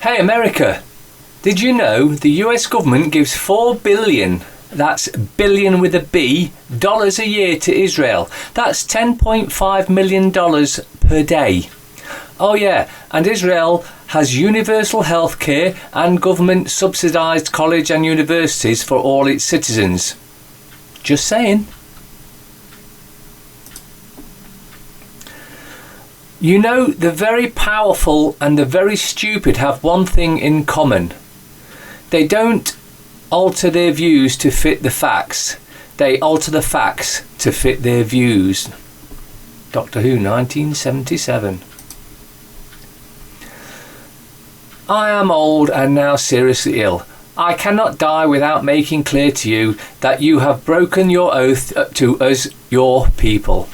Hey America, did you know the US government gives $4 billion, that's billion with a B, dollars a year to Israel? That's $10.5 million per day. Oh yeah, and Israel has universal health care and government subsidised college and universities for all its citizens. Just saying. You know, the very powerful and the very stupid have one thing in common. They don't alter their views to fit the facts. They alter the facts to fit their views. Doctor Who, 1977. I am old and now seriously ill. I cannot die without making clear to you that you have broken your oath to us, your people.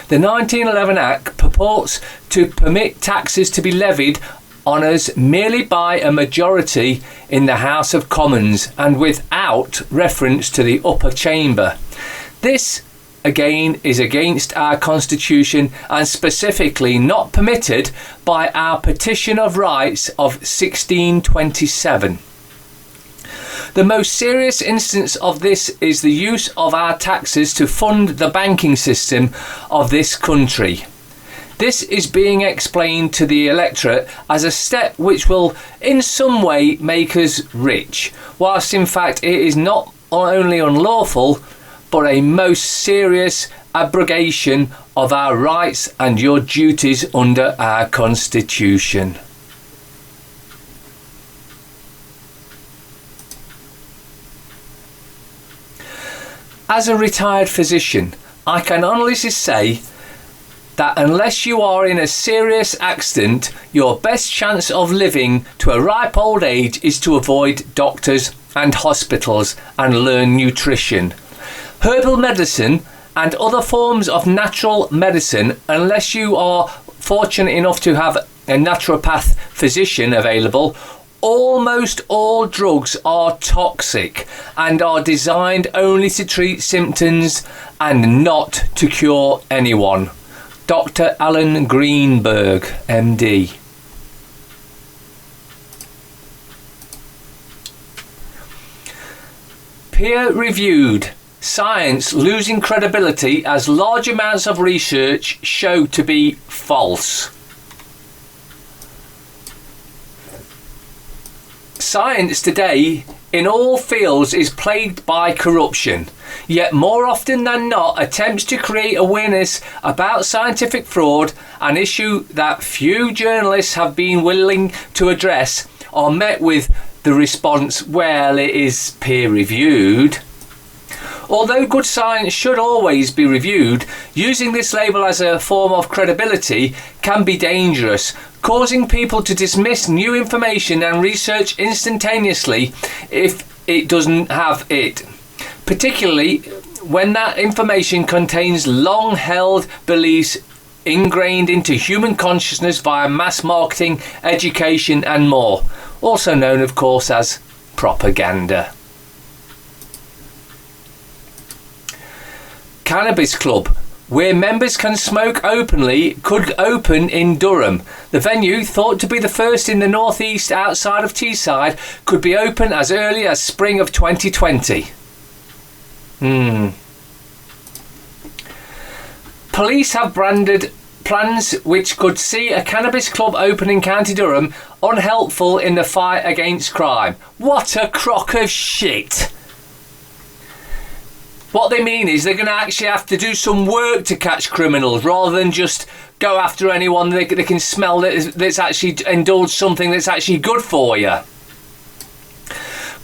The 1911 Act purports to permit taxes to be levied on us merely by a majority in the House of Commons and without reference to the upper chamber. This, again, is against our Constitution and specifically not permitted by our Petition of Rights of 1627. The most serious instance of this is the use of our taxes to fund the banking system of this country. This is being explained to the electorate as a step which will in some way make us rich, whilst in fact it is not only unlawful, but a most serious abrogation of our rights and your duties under our Constitution. As a retired physician, I can honestly say that unless you are in a serious accident, your best chance of living to a ripe old age is to avoid doctors and hospitals and learn nutrition. Herbal medicine and other forms of natural medicine, unless you are fortunate enough to have a naturopath physician available, almost all drugs are toxic and are designed only to treat symptoms and not to cure anyone. Dr. Alan Greenberg, MD. Peer-reviewed. Science losing credibility as large amounts of research show to be false. Science today in all fields is plagued by corruption, yet more often than not attempts to create awareness about scientific fraud, an issue that few journalists have been willing to address, are met with the response, well, it is peer reviewed. Although good science should always be reviewed, using this label as a form of credibility can be dangerous, causing people to dismiss new information and research instantaneously if it doesn't have it, particularly when that information contains long-held beliefs ingrained into human consciousness via mass marketing, education and more, also known of course as propaganda. Cannabis Club, where members can smoke openly, could open in Durham. The venue, thought to be the first in the northeast outside of Teesside, could be open as early as spring of 2020. Police have branded plans which could see a cannabis club open in County Durham unhelpful in the fight against crime. What a crock of shit! What they mean is they're going to actually have to do some work to catch criminals rather than just go after anyone they can smell that's actually indulged something that's actually good for you.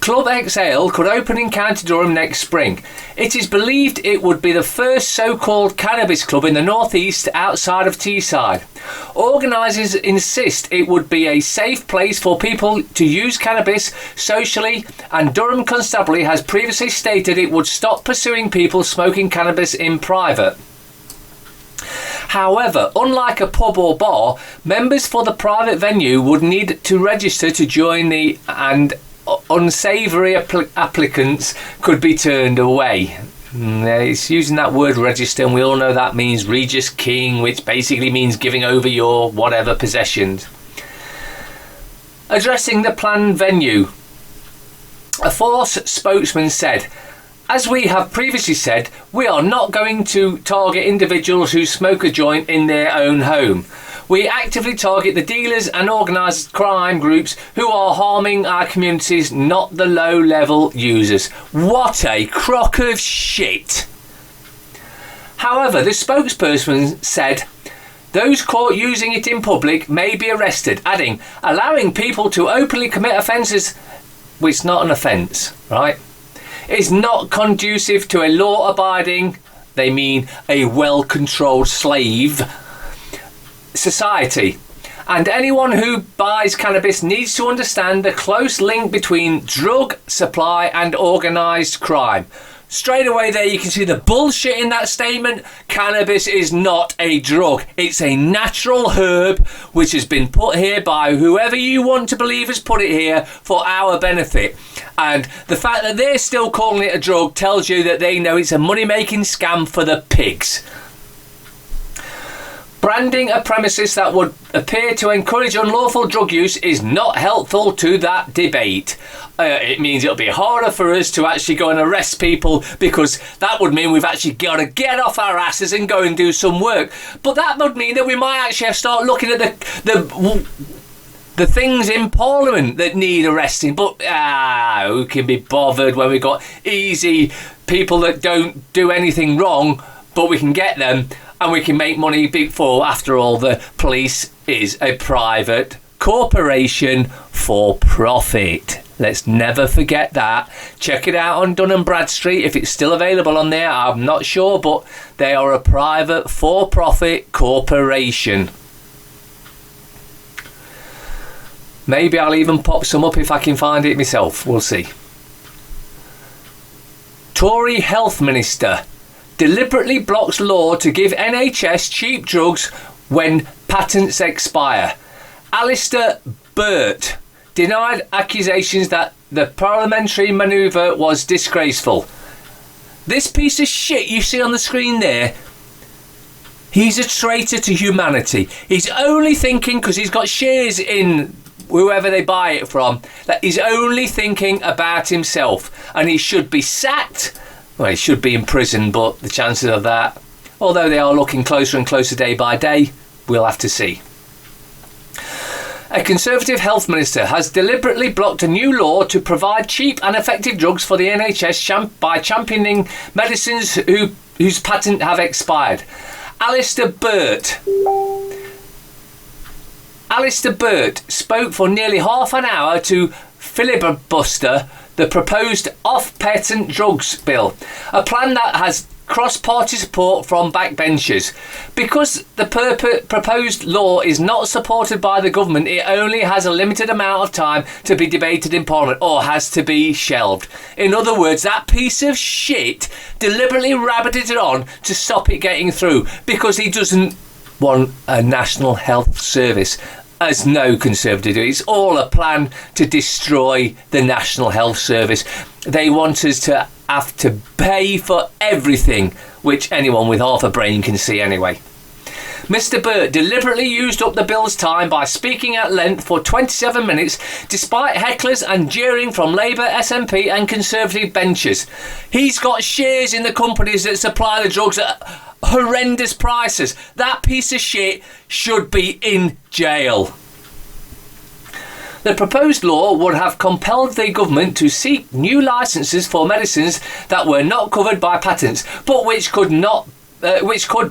Club XL could open in County Durham next spring. It is believed it would be the first so-called cannabis club in the northeast outside of Teesside. Organisers insist it would be a safe place for people to use cannabis socially, and Durham Constabulary has previously stated it would stop pursuing people smoking cannabis in private. However, unlike a pub or bar, members for the private venue would need to register to join and unsavoury applicants could be turned away. It's using that word register, and we all know that means Regis King, which basically means giving over your whatever possessions. Addressing the planned venue, a Force spokesman said, "As we have previously said, we are not going to target individuals who smoke a joint in their own home. We actively target the dealers and organised crime groups who are harming our communities, not the low-level users." What a crock of shit. However, the spokesperson said, "Those caught using it in public may be arrested," adding, "Allowing people to openly commit offences," which is not an offence, right, "is not conducive to a law-abiding," they mean a well-controlled slave, "society. And anyone who buys cannabis needs to understand the close link between drug supply and organised crime." Straight away there you can see the bullshit in that statement. Cannabis is not a drug. It's a natural herb which has been put here by whoever you want to believe has put it here for our benefit. And the fact that they're still calling it a drug tells you that they know it's a money-making scam for the pigs. Branding a premises that would appear to encourage unlawful drug use is not helpful to that debate. It means it'll be harder for us to actually go and arrest people, because that would mean we've actually got to get off our asses and go and do some work. But that would mean that we might actually have to start looking at the things in Parliament that need arresting. But who can be bothered when we've got easy people that don't do anything wrong, but we can get them and we can make money before, after all, the police is a private corporation for profit. Let's never forget that. Check it out on Dun & Bradstreet if it's still available on there. I'm not sure, but they are a private for-profit corporation. Maybe I'll even pop some up if I can find it myself. We'll see. Tory Health Minister deliberately blocks law to give NHS cheap drugs when patents expire. Alistair Burt denied accusations that the parliamentary manoeuvre was disgraceful. This piece of shit you see on the screen there, he's a traitor to humanity. He's only thinking, because he's got shares in whoever they buy it from, that he's only thinking about himself, and he should be sacked. Well, he should be in prison, but the chances of that, although they are looking closer and closer day by day, we'll have to see. A Conservative health minister has deliberately blocked a new law to provide cheap and effective drugs for the NHS by championing medicines whose patents have expired. Alistair Burt spoke for nearly half an hour to filibuster the proposed off-patent drugs bill, a plan that has cross-party support from backbenchers. Because the proposed law is not supported by the government, it only has a limited amount of time to be debated in Parliament, or has to be shelved. In other words, that piece of shit deliberately rabbited it on to stop it getting through, because he doesn't want a national health service, as no Conservative do. It's all a plan to destroy the National Health Service. They want us to have to pay for everything, which anyone with half a brain can see anyway. Mr. Burt deliberately used up the bill's time by speaking at length for 27 minutes, despite hecklers and jeering from Labour, SNP and Conservative benches. He's got shares in the companies that supply the drugs at horrendous prices. That piece of shit should be in jail. The proposed law would have compelled the government to seek new licences for medicines that were not covered by patents, but which could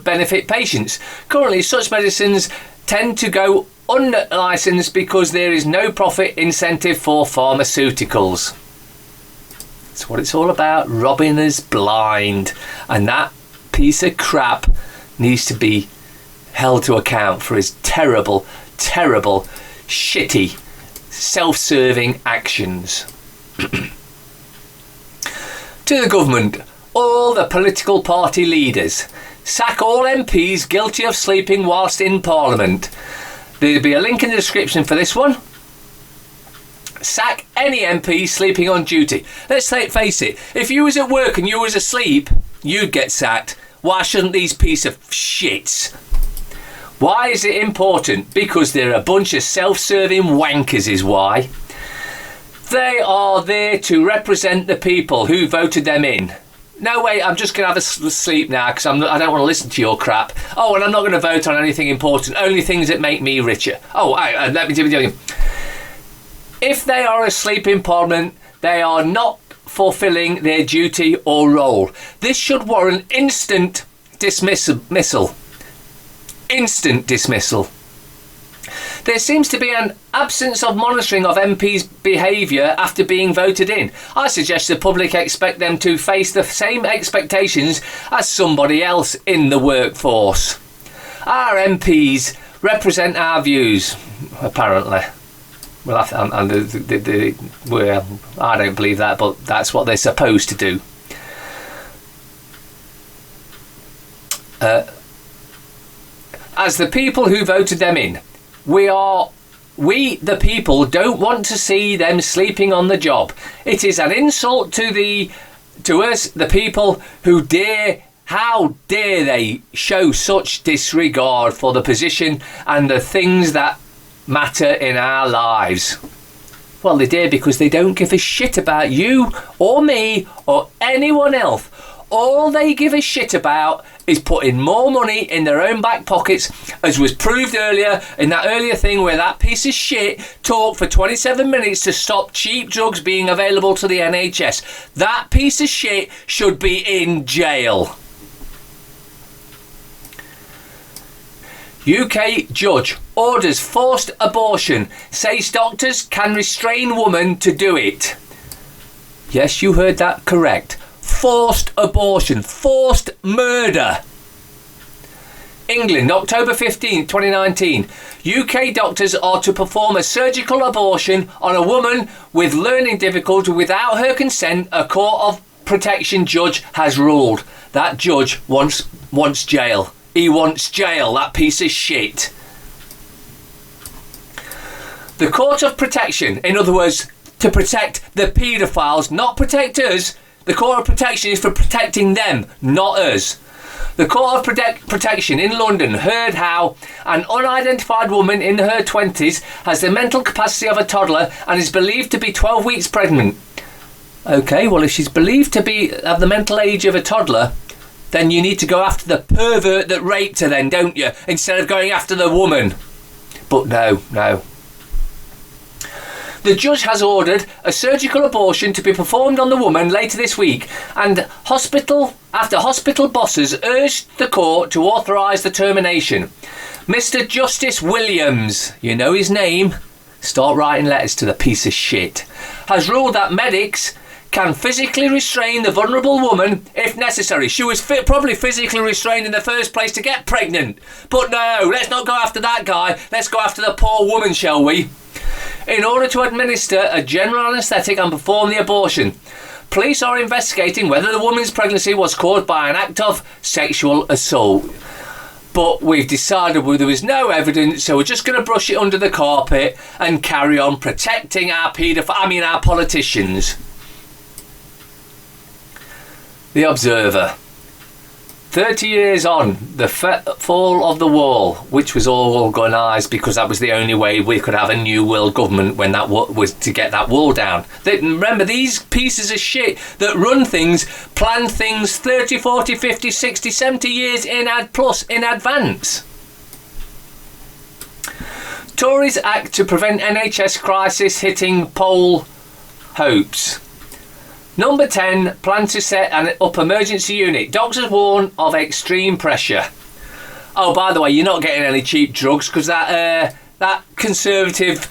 benefit patients. Currently, such medicines tend to go unlicensed because there is no profit incentive for pharmaceuticals. That's what it's all about, robbing us blind. And that piece of crap needs to be held to account for his terrible, terrible, shitty, self-serving actions. To the government, all the political party leaders, sack all MPs guilty of sleeping whilst in Parliament. There'll be a link in the description for this one. Sack any MP sleeping on duty. Let's face it, if you was at work and you was asleep, you'd get sacked. Why shouldn't these piece of shits? Why is it important? Because they're a bunch of self-serving wankers is why. They are there to represent the people who voted them in. No, wait, I'm just going to have a sleep now because I don't want to listen to your crap. Oh, and I'm not going to vote on anything important, only things that make me richer. Oh, let me tell you. If they are asleep in Parliament, they are not fulfilling their duty or role. This should warrant instant dismissal. Instant dismissal. There seems to be an absence of monitoring of MPs' behaviour after being voted in. I suggest the public expect them to face the same expectations as somebody else in the workforce. Our MPs represent our views, apparently. Well, I don't believe that, but that's what they're supposed to do. As the people who voted them in, we the people don't want to see them sleeping on the job. It is an insult to us, the people, who how dare they show such disregard for the position and the things that matter in our lives. Well, they dare because they don't give a shit about you or me or anyone else. All they give a shit about is putting more money in their own back pockets, as was proved earlier in that earlier thing where that piece of shit talked for 27 minutes to stop cheap drugs being available to the NHS. That piece of shit should be in jail. UK judge orders forced abortion, says doctors can restrain woman to do it. Yes, you heard that correct. Forced abortion, forced murder. England, October 15, 2019. UK doctors are to perform a surgical abortion on a woman with learning difficulty without her consent, a court of protection judge has ruled. That judge wants jail. He wants jail, that piece of shit. The court of protection, in other words, to protect the paedophiles, not protect us. The court of protection is for protecting them, not us. The Court of Protection in London heard how an unidentified woman in her 20s has the mental capacity of a toddler and is believed to be 12 weeks pregnant. OK, well, if she's believed to be of the mental age of a toddler, then you need to go after the pervert that raped her then, don't you? Instead of going after the woman. But no. The judge has ordered a surgical abortion to be performed on the woman later this week, and after hospital bosses urged the court to authorise the termination. Mr. Justice Williams, you know his name, start writing letters to the piece of shit, has ruled that medics can physically restrain the vulnerable woman if necessary. She was probably physically restrained in the first place to get pregnant. But no, let's not go after that guy. Let's go after the poor woman, shall we? In order to administer a general anaesthetic and perform the abortion. Police are investigating whether the woman's pregnancy was caused by an act of sexual assault. But we've decided there was no evidence, so we're just going to brush it under the carpet and carry on protecting our politicians. The Observer. 30 years on, the fall of the wall, which was all organised because that was the only way we could have a new world government when that was to get that wall down. Remember, these pieces of shit that run things, plan things 30, 40, 50, 60, 70 years in advance. Tories act to prevent NHS crisis hitting poll hopes. Number 10, plan to set up emergency unit. Doctors warn of extreme pressure. Oh, by the way, you're not getting any cheap drugs because that Conservative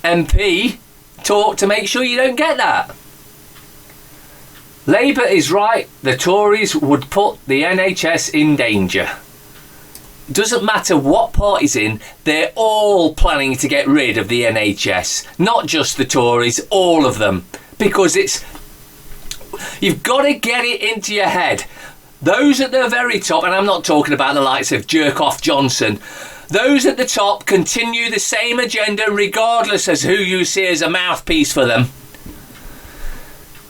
MP talked to make sure you don't get that. Labour is right. The Tories would put the NHS in danger. It doesn't matter what party's in, they're all planning to get rid of the NHS. Not just the Tories, all of them. Because you've got to get it into your head. Those at the very top, and I'm not talking about the likes of Jerk-Off Johnson, those at the top continue the same agenda regardless as who you see as a mouthpiece for them.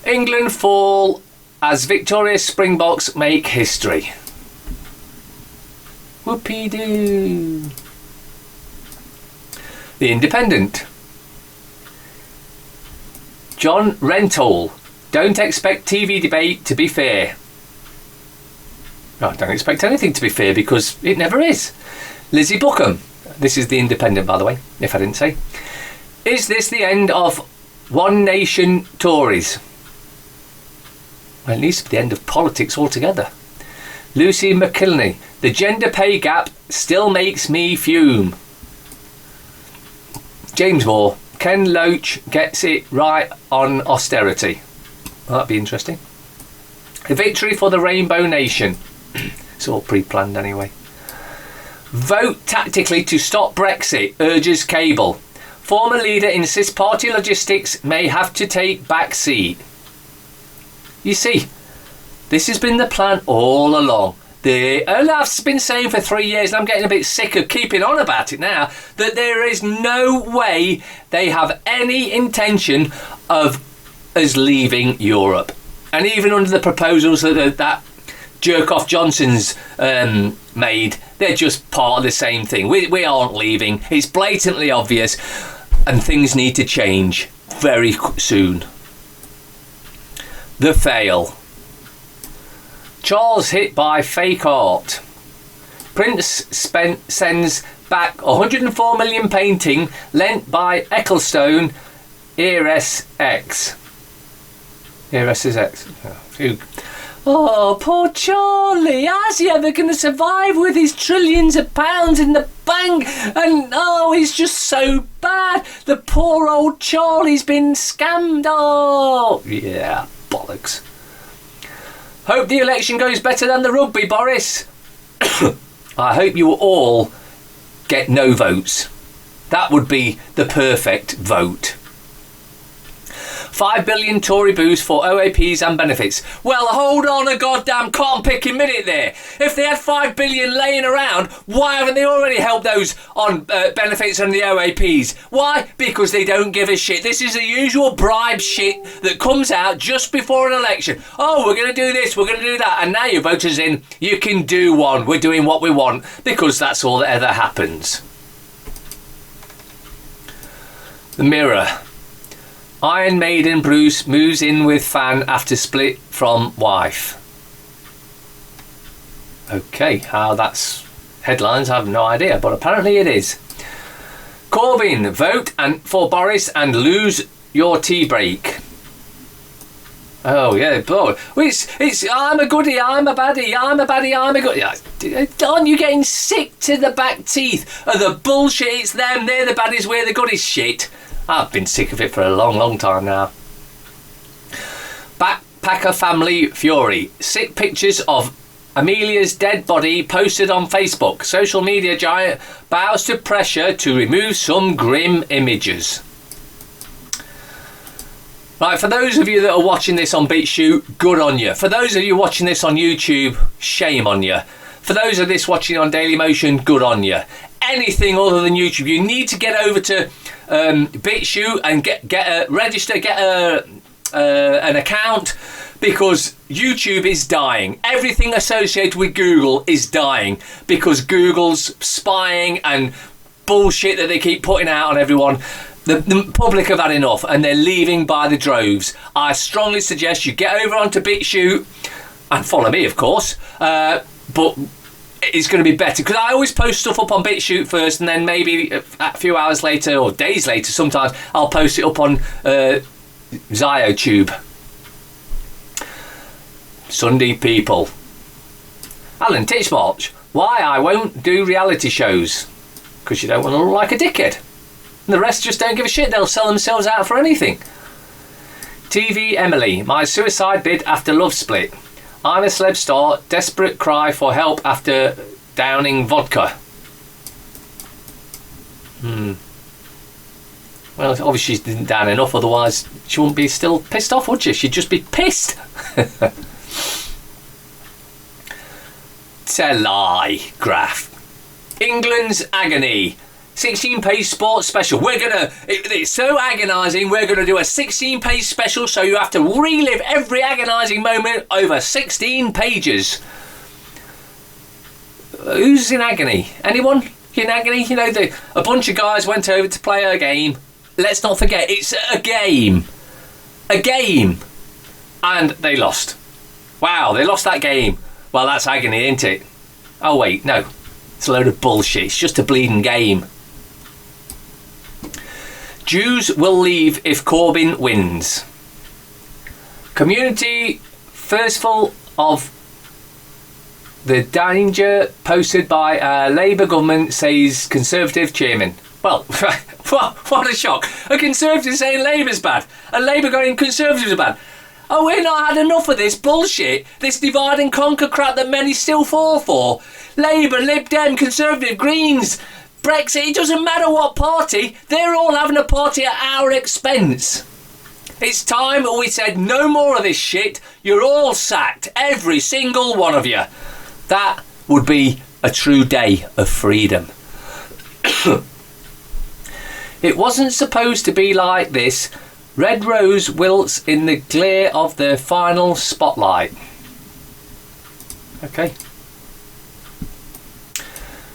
England fall as victorious Springboks make history. Whoopie-doo. The Independent. John Rentoul. Don't expect TV debate to be fair. I don't expect anything to be fair because it never is. Lizzie Bookham. This is The Independent, by the way, if I didn't say. Is this the end of One Nation Tories? Well, at least the end of politics altogether. Lucy McKilney. The gender pay gap still makes me fume. James Moore. Ken Loach gets it right on austerity. Well, that'd be interesting. A victory for the Rainbow Nation. It's all pre-planned anyway. Vote tactically to stop Brexit, urges Cable. Former leader insists party logistics may have to take back seat. You see, this has been the plan all along. Olaf's been saying for 3 years, and I'm getting a bit sick of keeping on about it now, that there is no way they have any intention of us leaving Europe. And even under the proposals that jerk-off Johnson's made, they're just part of the same thing. We aren't leaving. It's blatantly obvious, and things need to change very soon. The fail. Charles hit by fake art. Prince sends back 104 million painting lent by Ecclestone, heiress X. Heiress is X. Oh, poor Charlie. How's he ever going to survive with his trillions of pounds in the bank? And oh, he's just so bad. The poor old Charlie's been scammed. Oh, yeah, bollocks. Hope the election goes better than the rugby, Boris. I hope you all get no votes. That would be the perfect vote. 5 billion Tory boost for OAPs and benefits. Well, hold on a goddamn can't-picking minute there. If they had 5 billion laying around, why haven't they already helped those on benefits and the OAPs? Why? Because they don't give a shit. This is the usual bribe shit that comes out just before an election. Oh, we're going to do this, we're going to do that, and now your voters in, you can do one. We're doing what we want, because that's all that ever happens. The Mirror. Iron Maiden Bruce moves in with fan after split from wife. Okay, how that's headlines, I have no idea, but apparently it is. Corbyn, vote for Boris and lose your tea break. Oh yeah, bro. It's I'm a goodie, I'm a baddie, I'm a baddie, I'm a goodie. Aren't you getting sick to the back teeth of the bullshit? It's them, they're the baddies, we're the goodies shit. I've been sick of it for a long, long time now. Backpacker family fury. Sick pictures of Amelia's dead body posted on Facebook. Social media giant bows to pressure to remove some grim images. Right, for those of you that are watching this on BitChute, good on you. For those of you watching this on YouTube, shame on you. For those of this watching on Dailymotion, good on you. Anything other than YouTube, you need to get over to BitChute and register, get an account, because YouTube is dying. Everything associated with Google is dying because Google's spying and bullshit that they keep putting out on everyone. The public have had enough and they're leaving by the droves. I strongly suggest you get over onto BitChute and follow me, of course, but it's going to be better because I always post stuff up on BitChute first, and then maybe a few hours later or days later sometimes I'll post it up on ZioTube. Sunday people. Alan Titchmarsh. Why I won't do reality shows? Because you don't want to look like a dickhead. And the rest just don't give a shit. They'll sell themselves out for anything. TV Emily. My suicide bid after love split. I'm a celeb star, desperate cry for help after downing vodka. Well, obviously she didn't down enough, otherwise she wouldn't be still pissed off, would she? She'd just be pissed. Telegraph. England's agony. 16-page sports special. It's so agonising, we're going to do a 16-page special, so you have to relive every agonising moment over 16 pages. Who's in agony? Anyone in agony? You know, a bunch of guys went over to play a game. Let's not forget, it's a game. A game. And they lost. Wow, they lost that game. Well, that's agony, isn't it? Oh, wait, no. It's a load of bullshit. It's just a bleeding game. Jews will leave if Corbyn wins. Community fearful of the danger posted by a Labour government, says Conservative chairman. Well, what a shock. A Conservative saying Labour's bad. A Labour going Conservatives are bad. Oh, we're not had enough of this bullshit. This divide and conquer crap that many still fall for. Labour, Lib Dem, Conservative, Greens, Brexit, it doesn't matter what party. They're all having a party at our expense. It's time we said no more of this shit. You're all sacked. Every single one of you. That would be a true day of freedom. It wasn't supposed to be like this. Red rose wilts in the glare of the final spotlight. Okay.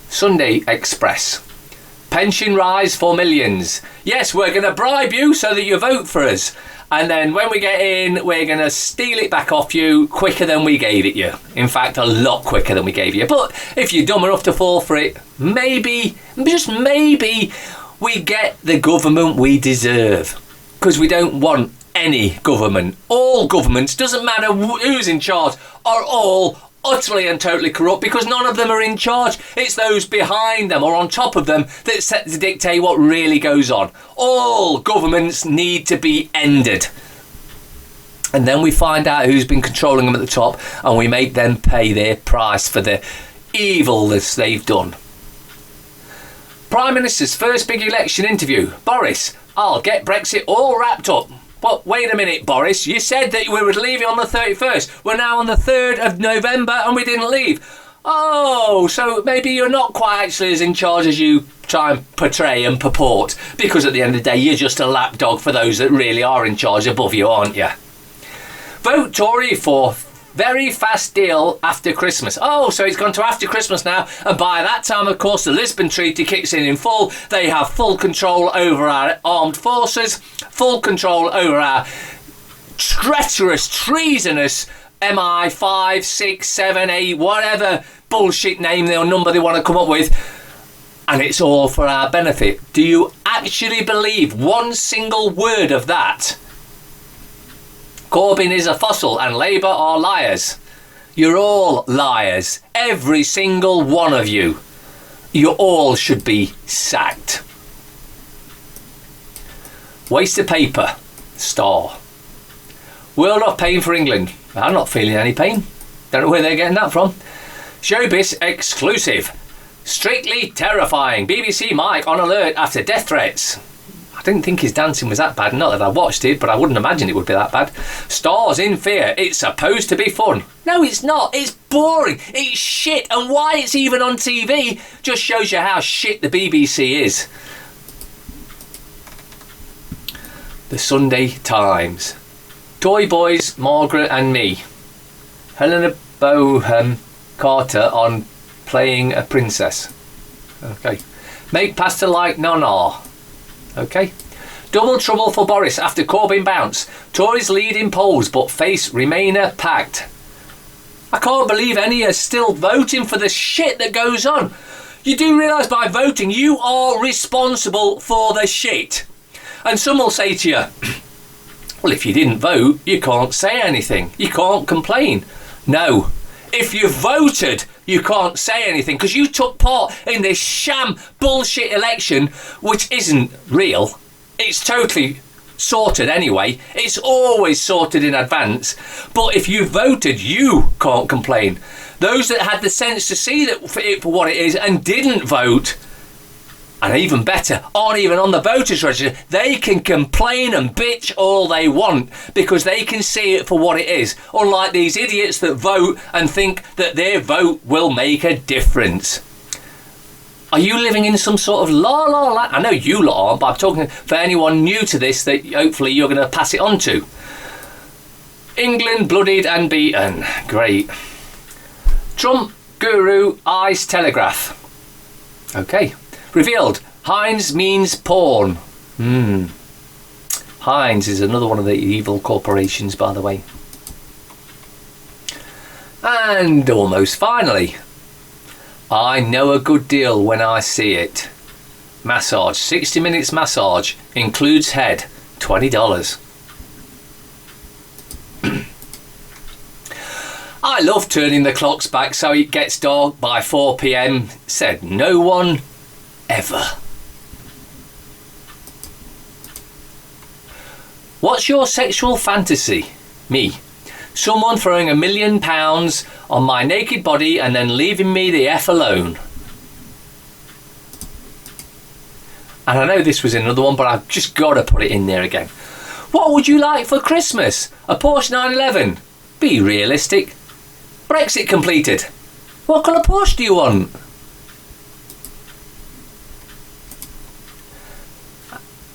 Sunday Express. Pension rise for millions. Yes, we're going to bribe you so that you vote for us. And then when we get in, we're going to steal it back off you quicker than we gave it you. In fact, a lot quicker than we gave you. But if you're dumb enough to fall for it, maybe, just maybe, we get the government we deserve. Because we don't want any government. All governments, doesn't matter who's in charge, are all utterly and totally corrupt, because none of them are in charge. It's those behind them or on top of them that set to dictate what really goes on. All governments need to be ended. And then we find out who's been controlling them at the top, and we make them pay their price for the evil that they've done. Prime Minister's first big election interview. Boris, I'll get Brexit all wrapped up. But wait a minute, Boris, you said that we would leave on the 31st. We're now on the 3rd of November and we didn't leave. Oh, so maybe you're not quite actually as in charge as you try and portray and purport. Because at the end of the day, you're just a lapdog for those that really are in charge above you, aren't you? Vote Tory for very fast deal after Christmas. Oh, so it's gone to after Christmas now. And by that time, of course, the Lisbon Treaty kicks in full. They have full control over our armed forces, full control over our treacherous, treasonous MI5, 6, 7, 8, whatever bullshit name or number they want to come up with. And it's all for our benefit. Do you actually believe one single word of that? Corbyn is a fossil and Labour are liars. You're all liars. Every single one of you. You all should be sacked. Waste of paper. Star. World of pain for England. I'm not feeling any pain. Don't know where they're getting that from. Showbiz exclusive. Strictly terrifying. BBC Mike on alert after death threats. I didn't think his dancing was that bad. Not that I watched it, but I wouldn't imagine it would be that bad. Stars in fear. It's supposed to be fun. No, it's not. It's boring. It's shit. And why it's even on TV just shows you how shit the BBC is. The Sunday Times. Toy Boys, Margaret and Me. Helena Bonham Carter on playing a princess. Okay. Make pasta like Nana. Okay. Double trouble for Boris after Corbyn bounce. Tories lead in polls but face Remainer pact. I can't believe any are still voting for the shit that goes on. You do realise by voting you are responsible for the shit. And some will say to you, well, if you didn't vote, you can't say anything. You can't complain. No. If you voted, you can't say anything because you took part in this sham bullshit election, which isn't real. It's totally sorted anyway. It's always sorted in advance. But if you voted, you can't complain. Those that had the sense to see that for what it is and didn't vote, and even better, aren't even on the voters register, they can complain and bitch all they want because they can see it for what it is. Unlike these idiots that vote and think that their vote will make a difference. Are you living in some sort of la? I know you lot aren't, but I'm talking for anyone new to this that hopefully you're going to pass it on to. England bloodied and beaten. Great. Trump Guru Eyes Telegraph. Okay. Revealed. Heinz means porn. Heinz is another one of the evil corporations, by the way. And almost finally, I know a good deal when I see it. Massage. 60 minutes massage. Includes head. $20. I love turning the clocks back so it gets dark by 4 p.m, said no one ever. What's your sexual fantasy? Me. Someone throwing £1 million on my naked body and then leaving me the F alone. And I know this was another one, but I've just got to put it in there again. What would you like for Christmas? A Porsche 911? Be realistic. Brexit completed. What colour Porsche do you want?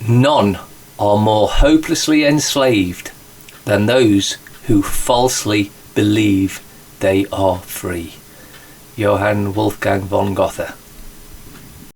None are more hopelessly enslaved than those who falsely believe they are free. Johann Wolfgang von Goethe.